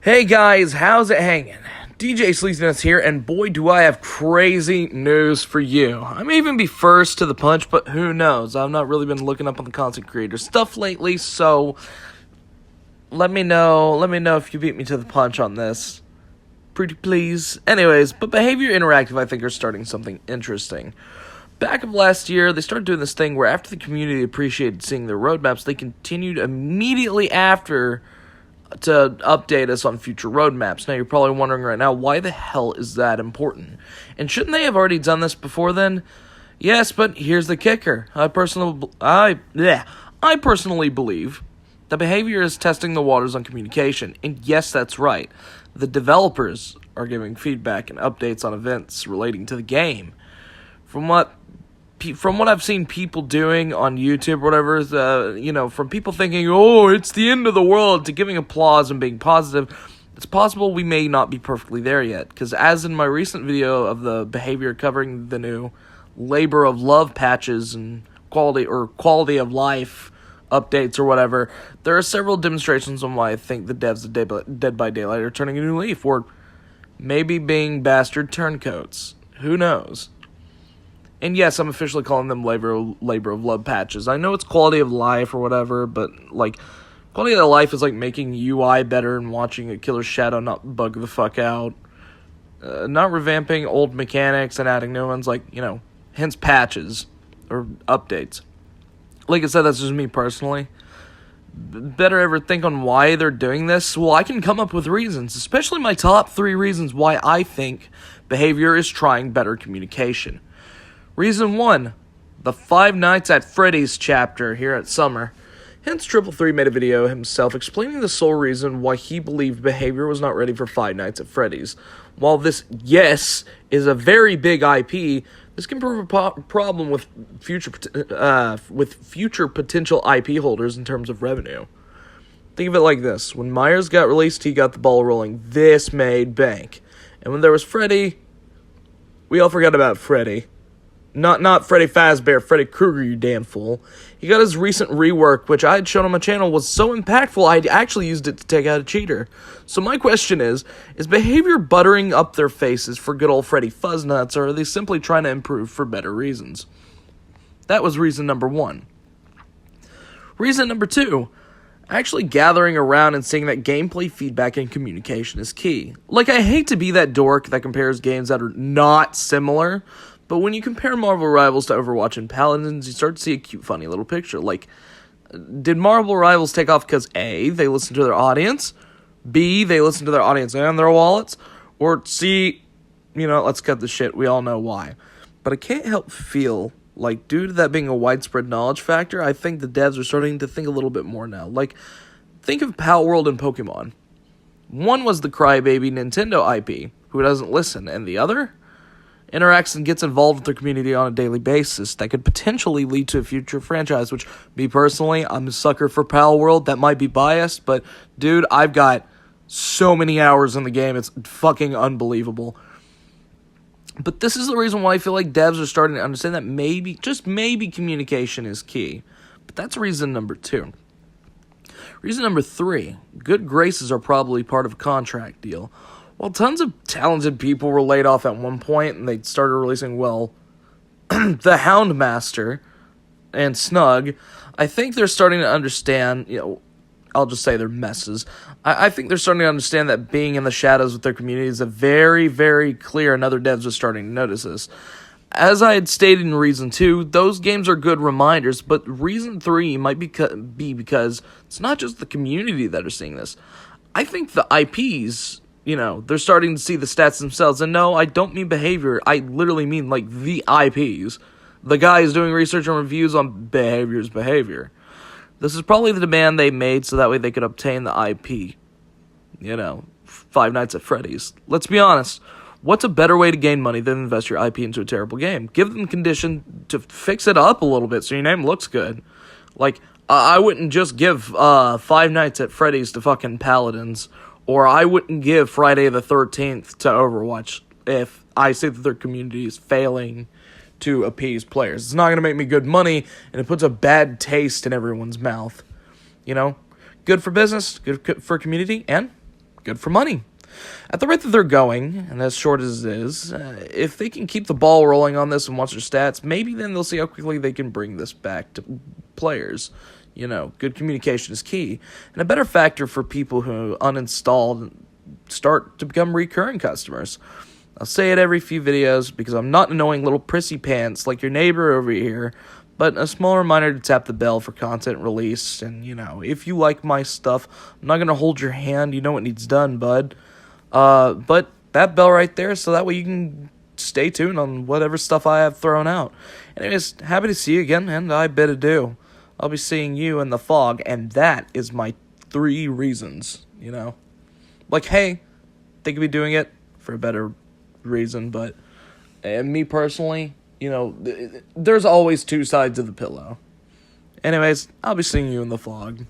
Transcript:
Hey guys, how's it hanging? DJ Sleaziness here, and boy do I have crazy news for you. I may even be first to the punch, but who knows? I've not really been looking up on the content creator stuff lately, so let me know if you beat me to the punch on this. Pretty please. Anyways, but Behavior Interactive I think are starting something interesting. Back of last year, they started doing this thing where after the community appreciated seeing their roadmaps, they continued immediately after to update us on future roadmaps. Now, you're probably wondering right now, why the hell is that important? And shouldn't they have already done this before then? Yes, but here's the kicker. I personally believe that Behavior is testing the waters on communication. And yes, that's right. The developers are giving feedback and updates on events relating to the game. From what I've seen people doing on YouTube or whatever, from people thinking, oh, it's the end of the world, to giving applause and being positive, it's possible we may not be perfectly there yet. Because as in my recent video of the Behavior covering the new labor of love patches and quality of life updates or whatever, there are several demonstrations on why I think the devs of Dead by Daylight are turning a new leaf, or maybe being bastard turncoats. Who knows? And yes, I'm officially calling them labor of love patches. I know it's quality of life or whatever, but, quality of life is like making UI better and watching a Killer Shadow not bug the fuck out. Not revamping old mechanics and adding new ones, hence patches or updates. Like I said, that's just me personally. Better ever think on why they're doing this? Well, I can come up with reasons, especially my top 3 reasons why I think Behavior is trying better communication. Reason 1, the Five Nights at Freddy's chapter here at Summer. Hence, 333 made a video himself explaining the sole reason why he believed Behavior was not ready for Five Nights at Freddy's. While this, yes, is a very big IP, this can prove a problem with future potential IP holders in terms of revenue. Think of it like this. When Myers got released, he got the ball rolling. This made bank. And when there was Freddy, we all forgot about Freddy. Not Freddy Fazbear, Freddy Krueger, you damn fool. He got his recent rework, which I had shown on my channel, was so impactful, I actually used it to take out a cheater. So my question is Behavior buttering up their faces for good old Freddy Fuznuts, or are they simply trying to improve for better reasons? That was reason number 1. Reason number 2, actually gathering around and seeing that gameplay feedback and communication is key. I hate to be that dork that compares games that are not similar, but when you compare Marvel Rivals to Overwatch and Paladins, you start to see a cute, funny little picture. Did Marvel Rivals take off because A, they listened to their audience, B, they listened to their audience and their wallets, or C, let's cut the shit, we all know why. But I can't help feel due to that being a widespread knowledge factor, I think the devs are starting to think a little bit more now. Think of Pal World and Pokemon. One was the crybaby Nintendo IP, who doesn't listen, and the other interacts and gets involved with their community on a daily basis. That could potentially lead to a future franchise, which, me personally, I'm a sucker for Pal World. That might be biased, but, dude, I've got so many hours in the game, it's fucking unbelievable. But this is the reason why I feel like devs are starting to understand that maybe, just maybe, communication is key. But that's reason number 2. Reason number 3, good graces are probably part of a contract deal. While tons of talented people were laid off at one point, and they started releasing, the Houndmaster and Snug, I think they're starting to understand, I'll just say they're messes. I think they're starting to understand that being in the shadows with their community is a very, very clear, and other devs are starting to notice this. As I had stated in Reason 2, those games are good reminders, but Reason 3 might be because it's not just the community that are seeing this. I think the IPs, they're starting to see the stats themselves. And no, I don't mean Behavior. I literally mean, the IPs. The guys doing research and reviews on Behavior's behavior. This is probably the demand they made so that way they could obtain the IP. Five Nights at Freddy's. Let's be honest. What's a better way to gain money than invest your IP into a terrible game? Give them condition to fix it up a little bit so your name looks good. I wouldn't just give Five Nights at Freddy's to fucking Paladins, or I wouldn't give Friday the 13th to Overwatch if I see that their community is failing to appease players. It's not going to make me good money, and it puts a bad taste in everyone's mouth. Good for business, good for community, and good for money. At the rate that they're going, and as short as it is, if they can keep the ball rolling on this and watch their stats, maybe then they'll see how quickly they can bring this back to players. Good communication is key. And a better factor for people who uninstalled and start to become recurring customers. I'll say it every few videos because I'm not an annoying little prissy pants like your neighbor over here, but a small reminder to tap the bell for content release. And, if you like my stuff, I'm not going to hold your hand. You know what needs done, bud. But that bell right there, so that way you can stay tuned on whatever stuff I have thrown out. Anyways, happy to see you again, and I bid adieu. I'll be seeing you in the fog, and that is my 3 reasons, Like, hey, they could be doing it for a better reason, but me personally, there's always 2 sides of the pillow. Anyways, I'll be seeing you in the fog.